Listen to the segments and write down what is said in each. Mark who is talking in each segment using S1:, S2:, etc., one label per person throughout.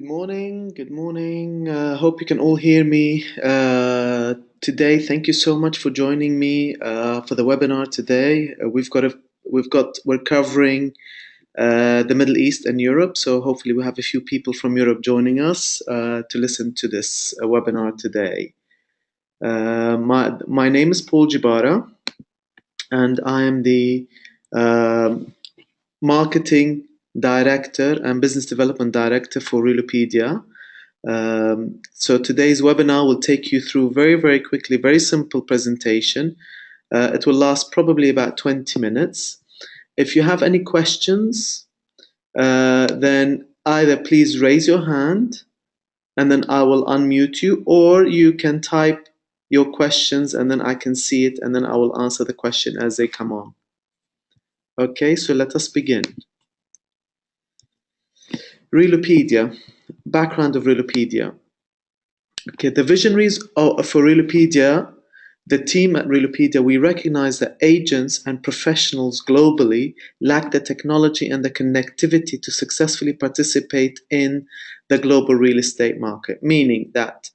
S1: morning. Good morning. Hope you can all hear me today. Thank you so much for joining me for the webinar today. We're covering the Middle East and Europe, so hopefully we have a few people from Europe joining us to listen to this webinar today. My name is Paul Jibara, and I am the marketing director and business development director for Realopedia. So today's webinar will take you through very quickly, very simple presentation. It will last probably about 20 minutes. If you have any questions, then either please raise your hand and then I will unmute you, or you can type your questions and then I can see it and then I will answer the question as they come on. Okay, so let us begin. Realopedia, background of Realopedia. Okay, the visionaries for Realopedia, the team at Realopedia, we recognize that agents and professionals globally lack the technology and the connectivity to successfully participate in the global real estate market, meaning that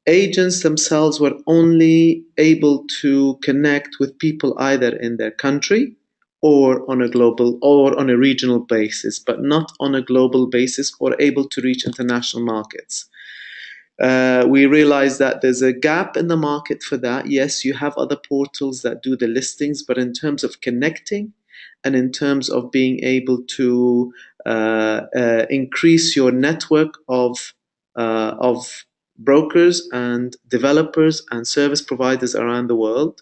S1: agents themselves were only able to connect with people either in their country or on a global or on a regional basis, but not on a global basis or able to reach international markets. We realize that there's a gap in the market for that. Yes, you have other portals that do the listings, but in terms of connecting and in terms of being able to increase your network of brokers and developers and service providers around the world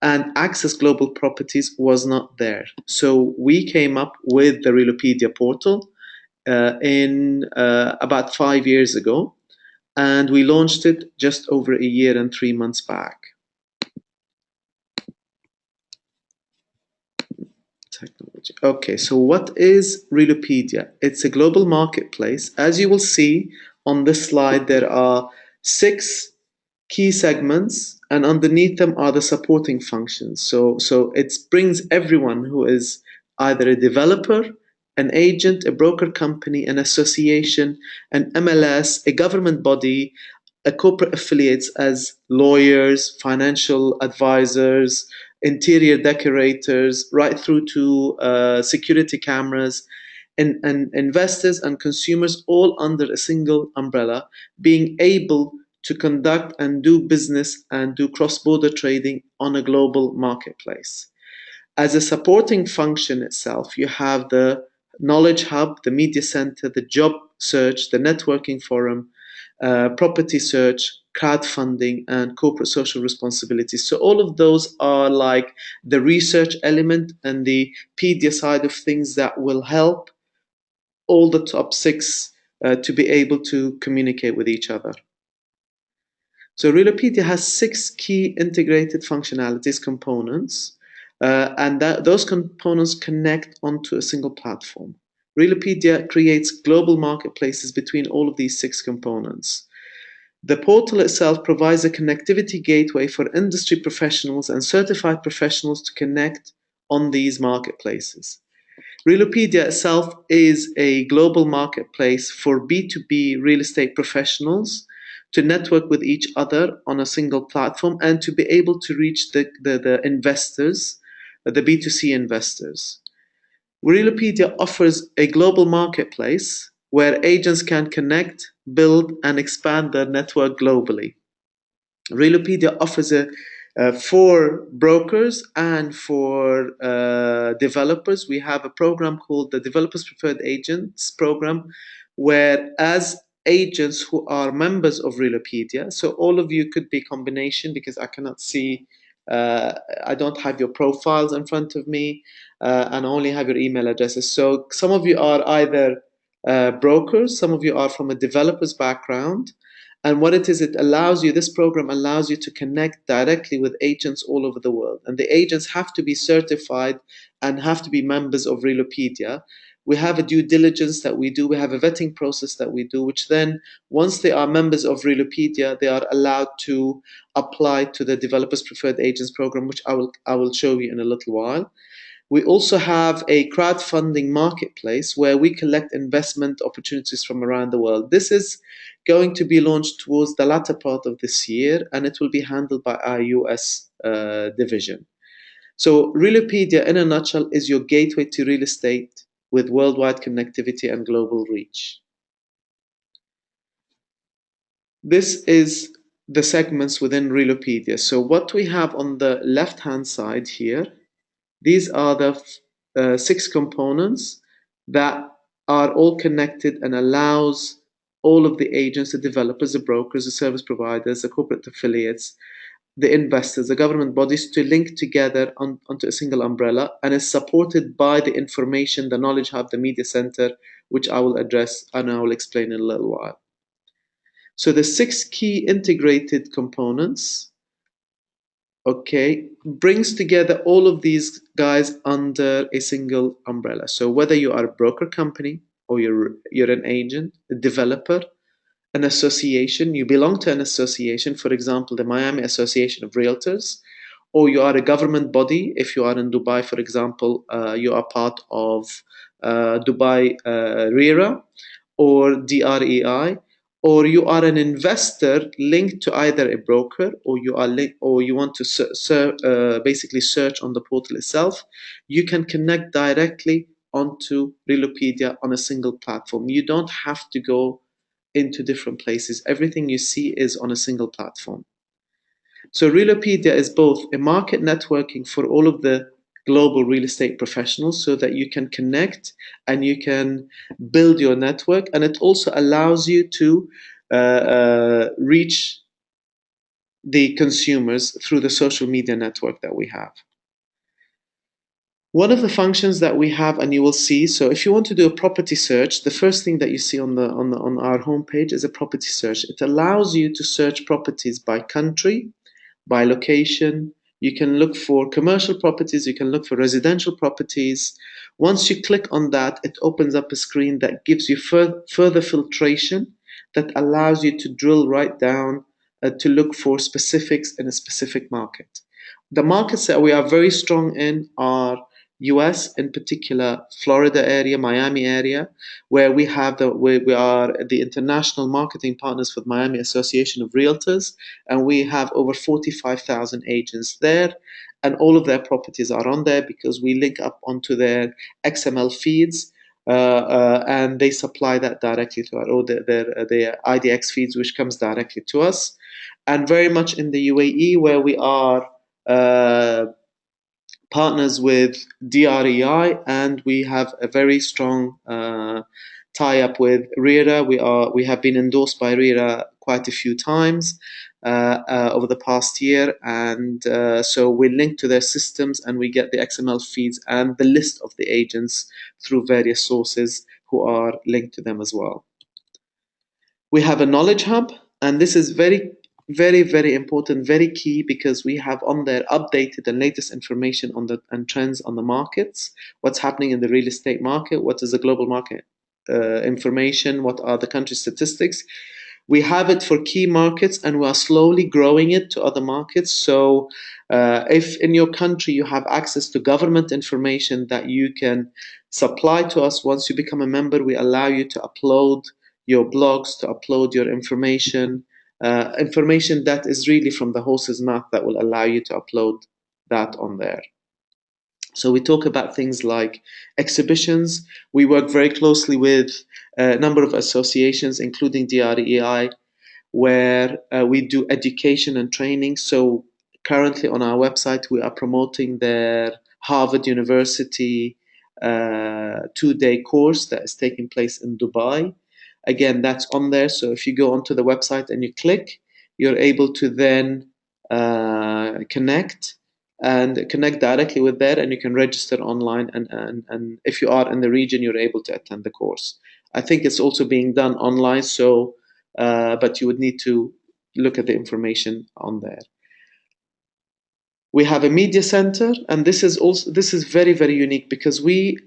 S1: and access global properties was not there. So we came up with the Realopedia portal in about 5 years ago. And we launched it just over a year and 3 months back. Technology. Okay, so what is Realopedia? It's a global marketplace. As you will see on this slide, there are 6 key segments, and underneath them are the supporting functions. So it brings everyone who is either a developer, an agent, a broker company, an association, an MLS, a government body, a corporate affiliates as lawyers, financial advisors, interior decorators, right through to security cameras, and investors and consumers all under a single umbrella, being able to conduct and do business and do cross-border trading on a global marketplace. As a supporting function itself, you have the Knowledge Hub, the Media Center, the Job Search, the Networking Forum, Property Search, crowdfunding, and corporate social responsibility. So all of those are like the research element and the pedia side of things that will help all the top 6 to be able to communicate with each other. So Realopedia has 6 key integrated functionalities, components, and those components connect onto a single platform. Realopedia creates global marketplaces between all of these 6 components. The portal itself provides a connectivity gateway for industry professionals and certified professionals to connect on these marketplaces. Realopedia itself is a global marketplace for B2B real estate professionals to network with each other on a single platform and to be able to reach the investors, the B2C investors. Realopedia offers a global marketplace where agents can connect, build, and expand their network globally. Realopedia offers for brokers and for developers. We have a program called the Developers Preferred Agents program, where as agents who are members of Realopedia, so all of you could be combination because I cannot see, I don't have your profiles in front of me, and I only have your email addresses. So some of you are either brokers, some of you are from a developer's background. And what it is, it allows you, this program allows you to connect directly with agents all over the world. And the agents have to be certified and have to be members of Realopedia. We have a due diligence that we do. We have a vetting process that we do, which then, once they are members of Realopedia, they are allowed to apply to the Developers Preferred Agents program, which I will show you in a little while. We also have a crowdfunding marketplace where we collect investment opportunities from around the world. This is going to be launched towards the latter part of this year, and it will be handled by our US division. So, Realopedia, in a nutshell, is your gateway to real estate with worldwide connectivity and global reach. This is the segments within Realopedia. So, what we have on the left hand side here, these are the 6 components that are all connected and allows all of the agents, the developers, the brokers, the service providers, the corporate affiliates, the investors, the government bodies to link together onto a single umbrella, and is supported by the information, the knowledge hub, the media center, which I will address and I will explain in a little while. So the 6 key integrated components, okay, brings together all of these guys under a single umbrella. So whether you are a broker company or you're an agent, a developer, an association, you belong to an association, for example, the Miami Association of Realtors, or you are a government body. If you are in Dubai, for example, you are part of Dubai RERA or DREI, or you are an investor linked to either a broker, or you want to basically search on the portal itself. You can connect directly onto Realopedia on a single platform. You don't have to go into different places. Everything you see is on a single platform. So Realopedia is both a market networking for all of the global real estate professionals so that you can connect and you can build your network, and it also allows you to reach the consumers through the social media network that we have. One of the functions that we have, and you will see, so if you want to do a property search, the first thing that you see on our homepage is a property search. It allows you to search properties by country, by location. You can look for commercial properties, you can look for residential properties. Once you click on that, it opens up a screen that gives you further filtration that allows you to drill right down to look for specifics in a specific market. The markets that we are very strong in are US, in particular Florida area, Miami area, where we are the international marketing partners for the Miami Association of Realtors, and we have over 45,000 agents there, and all of their properties are on there because we link up onto their XML feeds, and they supply that directly to their IDX feeds, which comes directly to us. And very much in the UAE, where we are partners with DREI, and we have a very strong tie-up with RERA. We have been endorsed by RERA quite a few times over the past year, and so we link to their systems and we get the XML feeds and the list of the agents through various sources who are linked to them as well. We have a knowledge hub, and this is very, very important, very key, because we have on there updated and latest information on and trends on the markets, what's happening in the real estate market, what is the global market information, what are the country statistics. We have it for key markets, and we are slowly growing it to other markets. So if in your country you have access to government information that you can supply to us, once you become a member, we allow you to upload your blogs, to upload your information, information that is really from the horse's mouth, that will allow you to upload that on there. So we talk about things like exhibitions. We work very closely with a number of associations, including DREI, where we do education and training. So currently on our website, we are promoting their Harvard University 2-day course that is taking place in Dubai. Again, that's on there. So if you go onto the website and you click, you're able to then connect directly with there, and you can register online. And if you are in the region, you're able to attend the course. I think it's also being done online, so but you would need to look at the information on there. We have a media center, and this is very, very unique, because we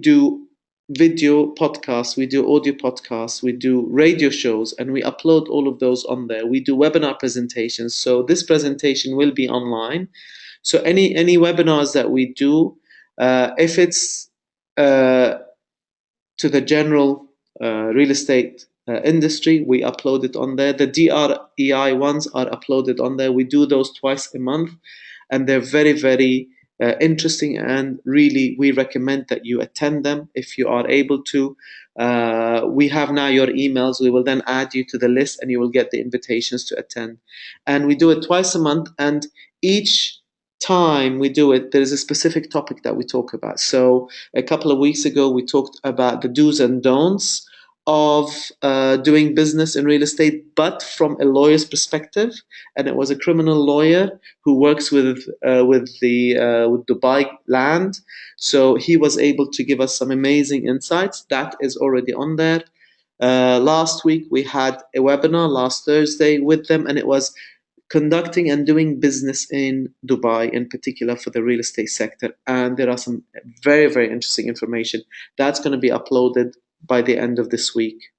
S1: do video podcasts, we do audio podcasts, we do radio shows, and we upload all of those on there. We do webinar presentations, so this presentation will be online. So any webinars that we do, If it's uh, to the general real estate industry, we upload it on there. The DREI ones are uploaded on there. We do those twice a month, and they're very, very interesting. And really, we recommend that you attend them if you are able to. We have now your emails. We will then add you to the list, and you will get the invitations to attend. And we do it twice a month, and each time we do it, there is a specific topic that we talk about. So a couple of weeks ago, we talked about the do's and don'ts of doing business in real estate, but from a lawyer's perspective. And it was a criminal lawyer who works with Dubai land, so he was able to give us some amazing insights. That is already on there. Last week we had a webinar last Thursday with them, and it was conducting and doing business in Dubai, in particular for the real estate sector. And there are some very, very interesting information that's going to be uploaded by the end of this week.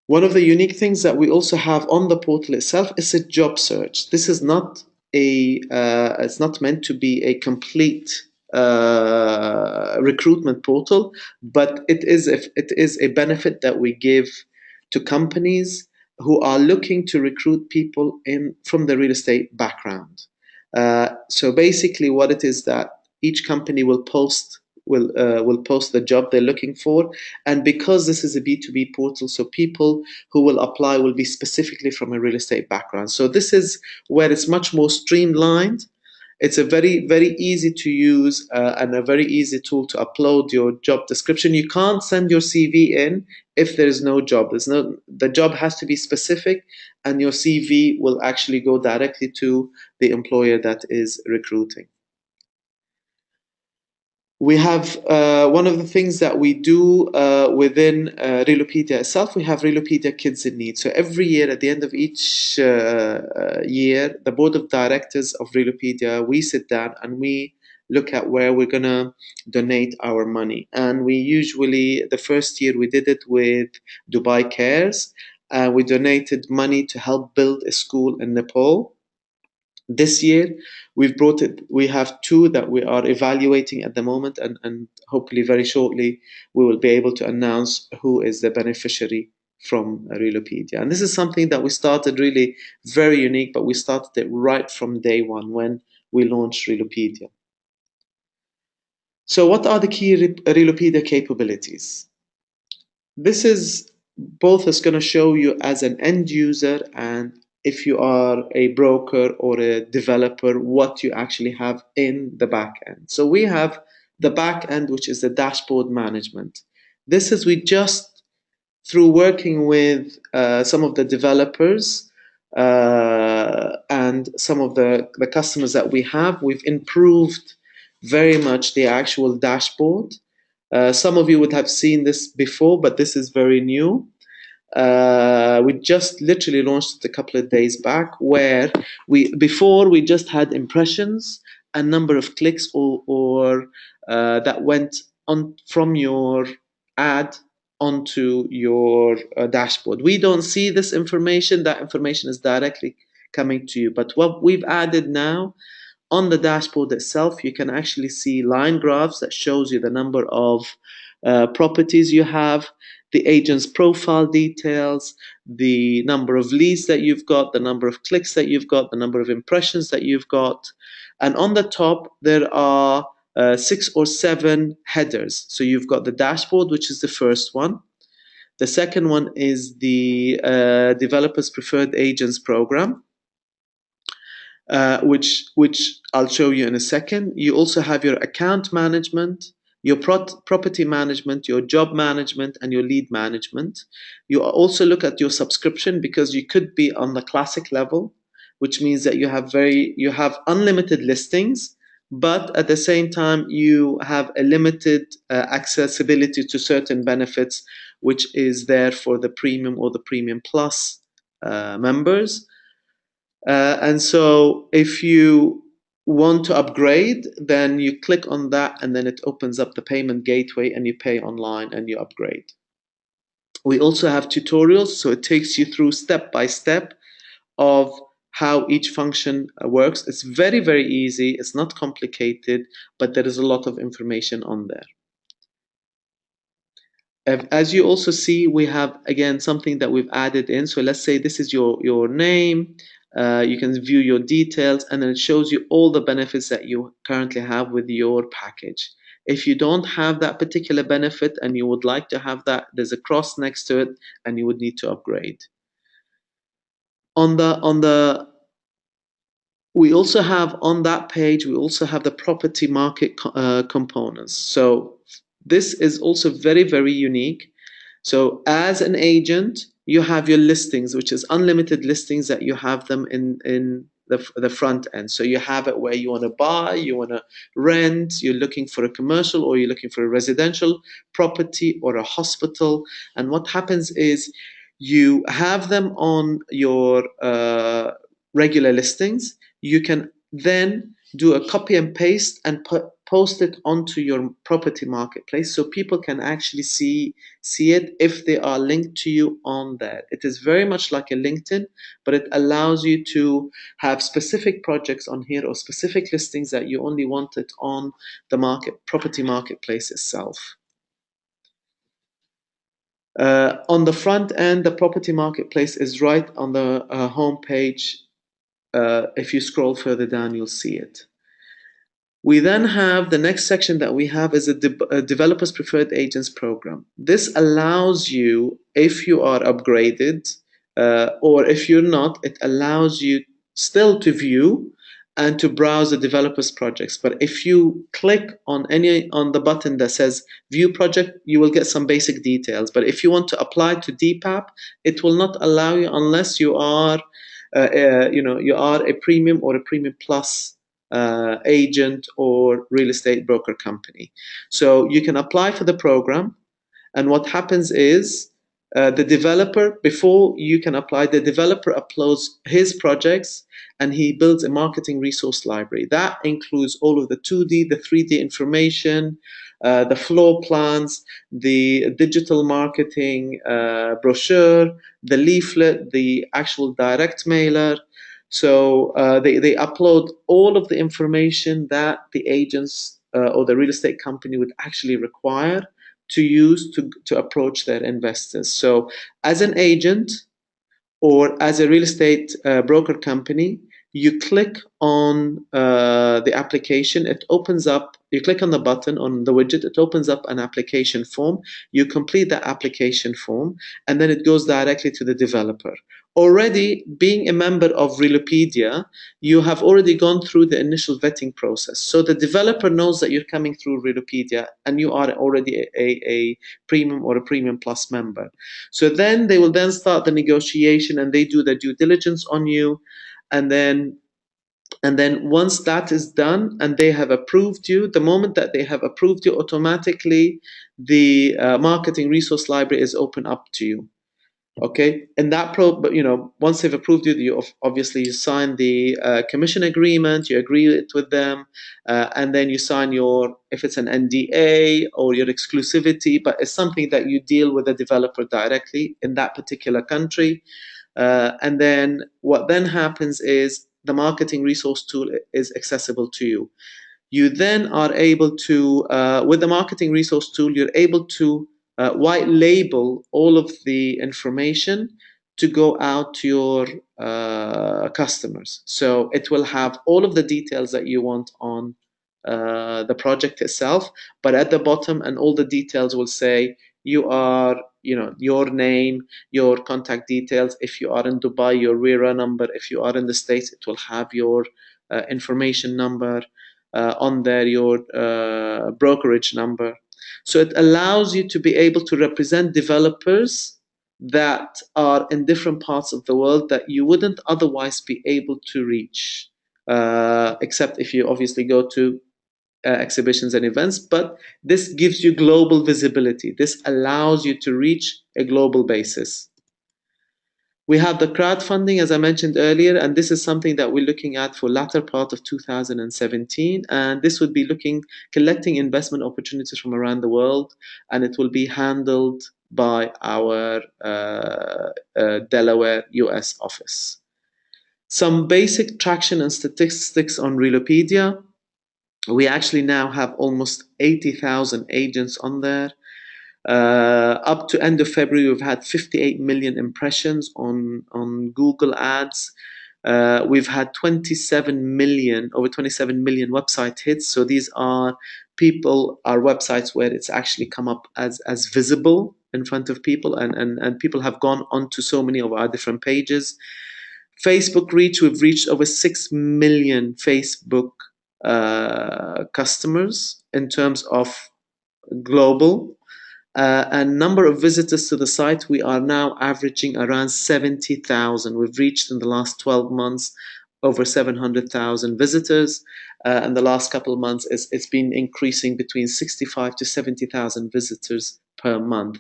S1: One of the unique things that we also have on the portal itself is a job search. This is not it's not meant to be a complete recruitment portal, but it is a benefit that we give to companies who are looking to recruit people in from the real estate background. So basically, what it is that each company will post the job they're looking for, and because this is a B2B portal, so people who will apply will be specifically from a real estate background. So this is where it's much more streamlined. It's a very, very easy to use and a very easy tool to upload your job description. You can't send your CV in if there is no job. The job has to be specific, and your CV will actually go directly to the employer that is recruiting. We have one of the things that we do within Realopedia itself. We have Realopedia Kids in Need. So every year, at the end of each year, the board of directors of Realopedia, we sit down and we look at where we're going to donate our money. And we usually, the first year we did it with Dubai Cares. We donated money to help build a school in Nepal. This year, we have two that we are evaluating at the moment, and hopefully very shortly we will be able to announce who is the beneficiary from Realopedia. And this is something that we started really very unique, but we started it right from day one when we launched Realopedia. So what are the key Realopedia capabilities? This is both is going to show you as an end user, and if you are a broker or a developer, what you actually have in the back end. So we have the back end, which is the dashboard management. This is we just through working with some of the developers and some of the customers that we have, we've improved very much the actual dashboard. Some of you would have seen this before, but this is very new. We just literally launched it a couple of days back, where before we just had impressions and number of clicks or that went on from your ad onto your dashboard. We don't see this information. That information is directly coming to you. But what we've added now on the dashboard itself, you can actually see line graphs that shows you the number of properties you have, the agent's profile details, the number of leads that you've got, the number of clicks that you've got, the number of impressions that you've got. And on the top, there are 6 or 7 headers. So you've got the dashboard, which is the first one. The second one is the Developers Preferred Agents Program. Which I'll show you in a second. You also have your account management, your property management, your job management, and your lead management. You also look at your subscription, because you could be on the classic level, which means that you have unlimited listings, but at the same time you have a limited accessibility to certain benefits, which is there for the premium or the premium plus members. And so if you want to upgrade, then you click on that, and then it opens up the payment gateway, and you pay online and you upgrade. We also have tutorials, so it takes you through step by step of how each function works. It's very, very easy. It's not complicated, but there is a lot of information on there. As you also see, we have again something that we've added in. So let's say this is your name. You can view your details, and then it shows you all the benefits that you currently have with your package. If you don't have that particular benefit and you would like to have that, there's a cross next to it, and you would need to upgrade. On the we also have on that page, we also have the property market components. So this is also very, very unique. So as an agent, you have your listings, which is unlimited listings that you have them in the front end. So you have it where you want to buy, you want to rent, you're looking for a commercial, or you're looking for a residential property or a hospital. And what happens is you have them on your regular listings. You can then do a copy and paste and post it onto your property marketplace, so people can actually see it if they are linked to you on there. It is very much like a LinkedIn, but it allows you to have specific projects on here or specific listings that you only wanted on the property marketplace itself. On the front end, the property marketplace is right on the home page. If you scroll further down, you'll see it. We then have the next section that we have is a developers preferred agents program. This allows you, if you are upgraded or if you're not, it allows you still to view and to browse the developers projects. But if you click on the button that says view project, you will get some basic details. But if you want to apply to DPAP, it will not allow you unless you are you are a premium or a premium plus agent or real estate broker company. So you can apply for the program, and what happens is the developer, before you can apply, the developer uploads his projects and he builds a marketing resource library. That includes all of the 2D, the 3D information, the floor plans, the digital marketing brochure, the leaflet, the actual direct mailer. So they upload all of the information that the agents or the real estate company would actually require to use to approach their investors. So as an agent or as a real estate broker company, you click on the application, it opens up, you click on the button on the widget, it opens up an application form, you complete the application form, and then it goes directly to the developer. Already being a member of Realopedia, you have already gone through the initial vetting process. So the developer knows that you're coming through Realopedia and you are already a premium or a premium plus member. So then they will then start the negotiation and they do the due diligence on you. And then once that is done and they have approved you, the moment that they have approved you, automatically the marketing resource library is open up to you. Okay, and that once they've approved you, obviously you sign the commission agreement, you agree it with them, and then you sign if it's an NDA or your exclusivity, but it's something that you deal with the developer directly in that particular country. And then what then happens is the marketing resource tool is accessible to you. You then are able to, with the marketing resource tool, you're able to white label all of the information to go out to your customers. So it will have all of the details that you want on the project itself, but at the bottom, and all the details will say your name, your contact details. If you are in Dubai, your RERA number. If you are in the States, it will have your information number on there, your brokerage number. So it allows you to be able to represent developers that are in different parts of the world that you wouldn't otherwise be able to reach, except if you obviously go to exhibitions and events. But this gives you global visibility. This allows you to reach a global basis. We have the crowdfunding, as I mentioned earlier, and this is something that we're looking at for latter part of 2017. And this would be collecting investment opportunities from around the world, and it will be handled by our Delaware, US office. Some basic traction and statistics on Realopedia. We actually now have almost 80,000 agents on there. Up to end of February, we've had 58 million impressions on Google Ads. We've had 27 million, over 27 million website hits. So these are our websites where it's actually come up as visible in front of people, and people have gone onto so many of our different pages. Facebook reach, we've reached over 6 million Facebook customers in terms of global. And number of visitors to the site, we are now averaging around 70,000. We've reached in the last 12 months over 700,000 visitors. And the last couple of months, it's been increasing between 65 to 70,000 visitors per month.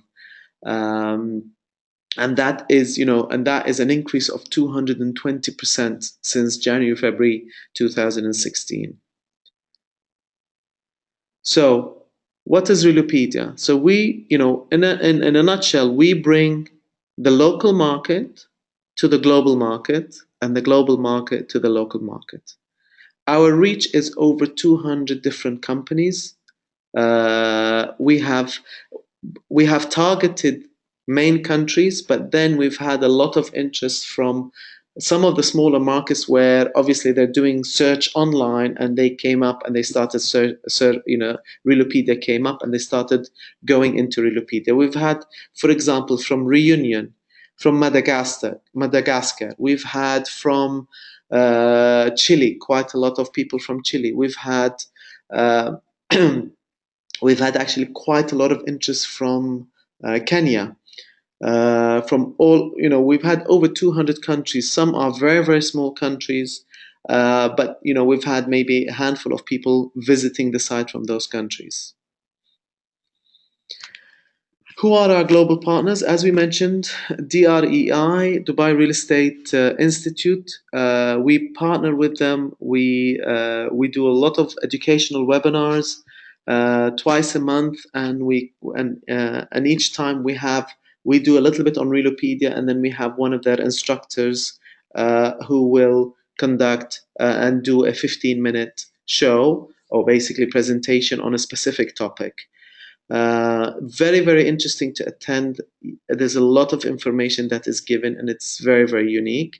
S1: And that is, an increase of 220% since January, February 2016. So, what is Realopedia? So we, in a nutshell, we bring the local market to the global market and the global market to the local market. Our reach is over 200 different companies. We have targeted main countries, but then we've had a lot of interest from some of the smaller markets where obviously they're doing search online and they came up and they started Realopedia came up and they started going into Realopedia. We've had, for example, from Reunion, from Madagascar. We've had from Chile, quite a lot of people from Chile. We've had uh, we've had actually quite a lot of interest from Kenya, from all, we've had over 200 countries. Some are very, very small countries, but, we've had maybe a handful of people visiting the site from those countries. Who are our global partners? As we mentioned, DREI, Dubai Real Estate Institute. We partner with them. We do a lot of educational webinars twice a month, and each time we do a little bit on Realopedia, and then we have one of their instructors who will conduct and do a 15-minute show or basically presentation on a specific topic. Very, very interesting to attend. There's a lot of information that is given, and it's very, very unique.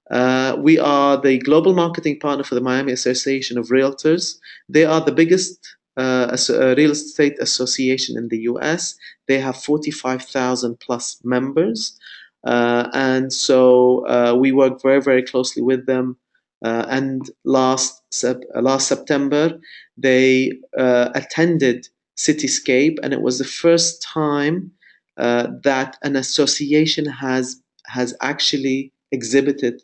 S1: We are the global marketing partner for the Miami Association of Realtors. They are the biggest real estate association in the US. They have 45,000 plus members. And so we work very, very closely with them. And last September, they attended Cityscape, and it was the first time that an association has actually exhibited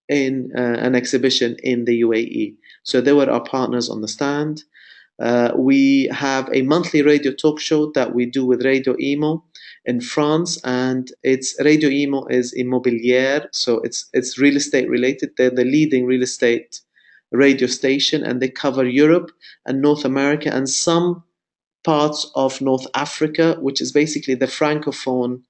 S1: in an exhibition in the UAE. So they were our partners on the stand. We have a monthly radio talk show that we do with Radio Imo in France, and it's Radio Imo is immobilière, so it's real estate related. They're the leading real estate radio station, and they cover Europe and North America and some parts of North Africa, which is basically the francophone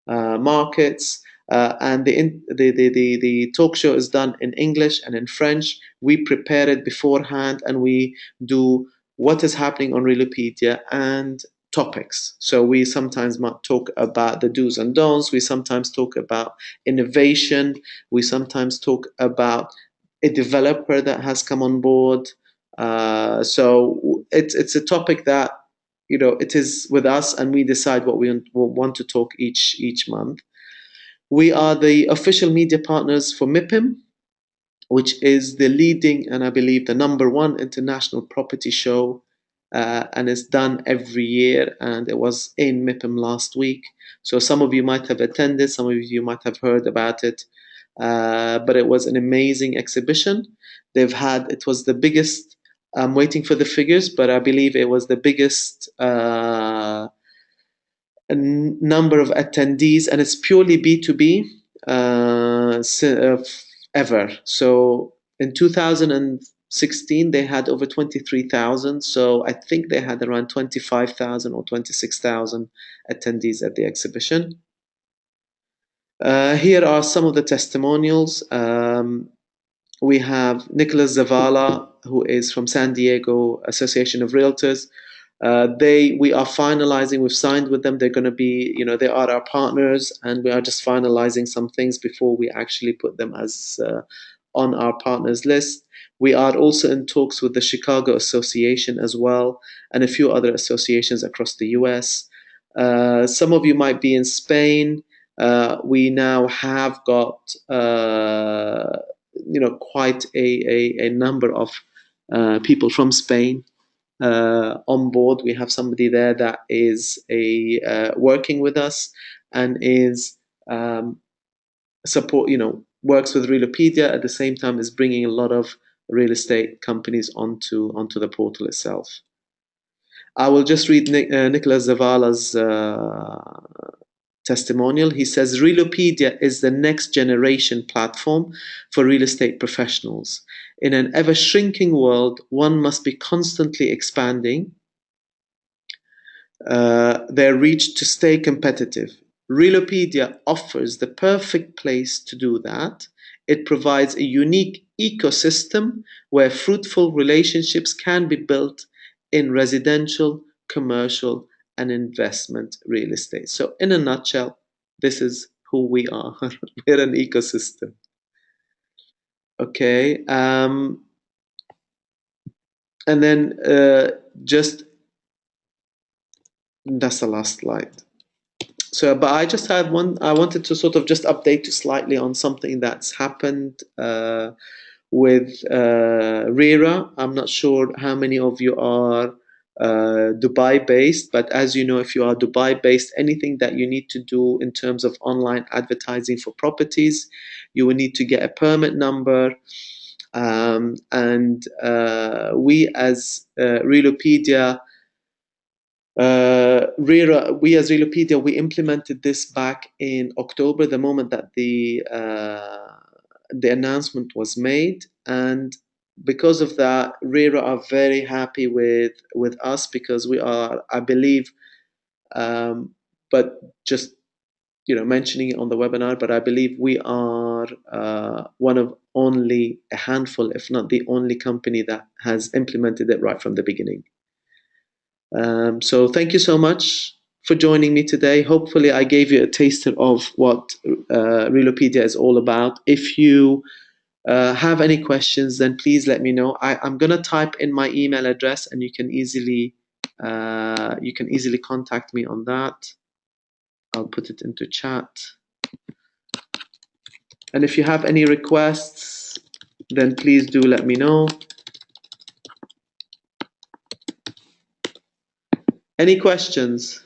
S1: markets. And the talk show is done in English and in French. We prepare it beforehand, and we do what is happening on Realopedia and topics. So we sometimes might talk about the do's and don'ts. We sometimes talk about innovation. We sometimes talk about a developer that has come on board. So it's a topic that it is with us, and we decide what we want to talk each month. We are the official media partners for MIPIM, which is the leading and I believe the number one international property show, and it's done every year. And it was in MIPIM last week. So some of you might have attended, some of you might have heard about it, but it was an amazing exhibition. It was the biggest. I'm waiting for the figures, but I believe it was the biggest number of attendees, and it's purely B2B ever. So in 2016, they had over 23,000. So I think they had around 25,000 or 26,000 attendees at the exhibition. Here are some of the testimonials. We have Nicholas Zavala, who is from San Diego Association of Realtors. We are finalizing. We've signed with them. They're going to be, they are our partners, and we are just finalizing some things before we actually put them as on our partners list. We are also in talks with the Chicago Association as well, and a few other associations across the U.S. Some of you might be in Spain. We now have got quite a number of people from Spain on board. We have somebody there that is working with us and is works with Realopedia, at the same time is bringing a lot of real estate companies onto the portal itself. I will just read Nicholas Zavala's testimonial. He says, Realopedia is the next generation platform for real estate professionals. In an ever shrinking world, one must be constantly expanding their reach to stay competitive. Realopedia offers the perfect place to do that. It provides a unique ecosystem where fruitful relationships can be built in residential, commercial, and investment real estate. So, in a nutshell, this is who we are. We're an ecosystem. Okay. And then just that's the last slide. So, but I just had one. I wanted to sort of just update you slightly on something that's happened with RERA. I'm not sure how many of you are Dubai based, but as you know, if you are Dubai based, anything that you need to do in terms of online advertising for properties, you will need to get a permit number. And we as Realopedia, we as Realopedia, we implemented this back in October, the moment that the announcement was made, and because of that, RERA are very happy with us, because we are, I believe, but just mentioning it on the webinar, but I believe we are one of only a handful, if not the only company that has implemented it right from the beginning. So thank you so much for joining me today. Hopefully I gave you a taster of what Realopedia is all about. If you have any questions, then please let me know. I'm going to type in my email address, and you can easily contact me on that. I'll put it into chat. And if you have any requests, then please do let me know. Any questions?